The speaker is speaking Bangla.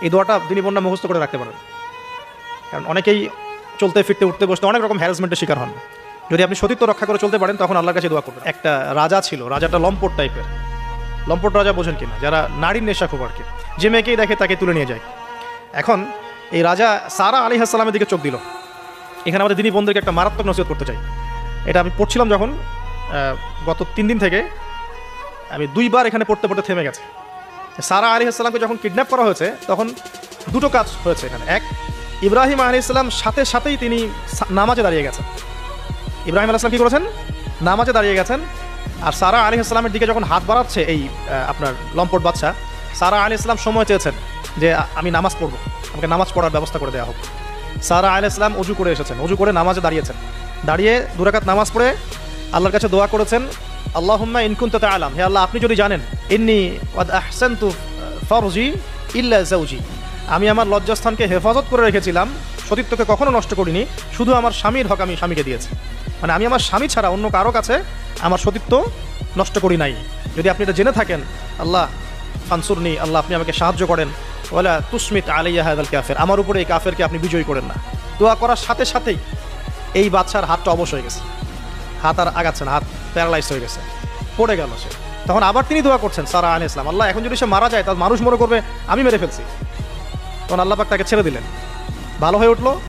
এই দোয়াটা তিনি বন্যা মুখস্থ করে রাখতে পারেন, কারণ অনেকেই চলতে ফিরতে উঠতে বসতে অনেক রকম হ্যারাসমেন্টের শিকার হন। যদি আপনি সতীত্ব রক্ষা করে চলতে পারেন তখন আল্লাহর কাছে দোয়া করবেন। একটা রাজা ছিল, রাজাটা লম্পট টাইপের। লম্পট রাজা বোঝেন কিনা? যারা নারীর নেশা খুব আর কি, যে মেয়েকেই দেখে তাকে তুলে নিয়ে যায়। এখন এই রাজা সারা আলাইহিস সালামের দিকে চোখ দিল। এখানে আমাদের দিনী বন্ধুকে একটা মারাত্মক নসিহত করতে চাই। এটা আমি পড়ছিলাম যখন গত 3 দিন থেকে আমি 2বার এখানে পড়তে পড়তে থেমে গেছে। সারা আলাইহিস সালামকে যখন কিডন্যাপ করা হয়েছে তখন দুটো কাজ হয়েছে এখানে। এক, ইব্রাহিম আলাইহিস সালাম সাথে সাথেই তিনি নামাজে দাঁড়িয়ে গেছেন। ইব্রাহিম আলাইহিস সালাম কী করেছেন? নামাজে দাঁড়িয়ে গেছেন। আর সারা আলাইহিস সালামের দিকে যখন হাত বাড়াচ্ছে এই আপনার লম্পট বাদশা, সারা আলাইহিস সালাম সময় চেয়েছেন যে আমি নামাজ পড়বো, আমাকে নামাজ পড়ার ব্যবস্থা করে দেওয়া হোক। সারা আলাইহিস সালাম অজু করে এসেছেন, অজু করে নামাজে দাঁড়িয়েছেন। দাঁড়িয়ে 2 রাকাত নামাজ পড়ে আল্লাহর কাছে দোয়া করেছেন, আল্লাহুম্মা ইন কুনতা তা'লাম, হে আল্লাহ আপনি যদি জানেন, ইন্নী ওয়াদ আহসানতু ফারজি ইল্লা যাওজি, আমি আমার লজ্জাস্থানকে হেফাজত করে রেখেছিলাম, সতীত্বকে কখনো নষ্ট করিনি, শুধু আমার স্বামীর হক আমি স্বামীকে দিয়েছি। মানে আমি আমার স্বামী ছাড়া অন্য কারো কাছে আমার সতীত্ব নষ্ট করি নাই। যদি আপনি এটা জেনে থাকেন, আল্লাহ ফানসুরনি, আল্লাহ আপনি আমাকে সাহায্য করেন, ওয়ালা তুসমিত আলাইয়া হাযাল কাফির, আমার উপরে এই কাফেরকে আপনি বিজয়ী করেন না। দোয়া করার সাথে সাথেই এই বাদশার হাতটা অবশ হয়ে গেছে, হাত আর আগাচ্ছে না, হাত প্যারালাইজ হয়ে গেছে, পড়ে গেল সে। তখন আবার তিনি দোয়া করছেন সারা আলাইহিস সালাম, আল্লাহ এখন যদি সে মারা যায় তাহলে মানুষ মনে করবে আমি মেরে ফেলছি। তখন আল্লাহ পাক তাকে ছেড়ে দিলেন, ভালো হয়ে উঠলো।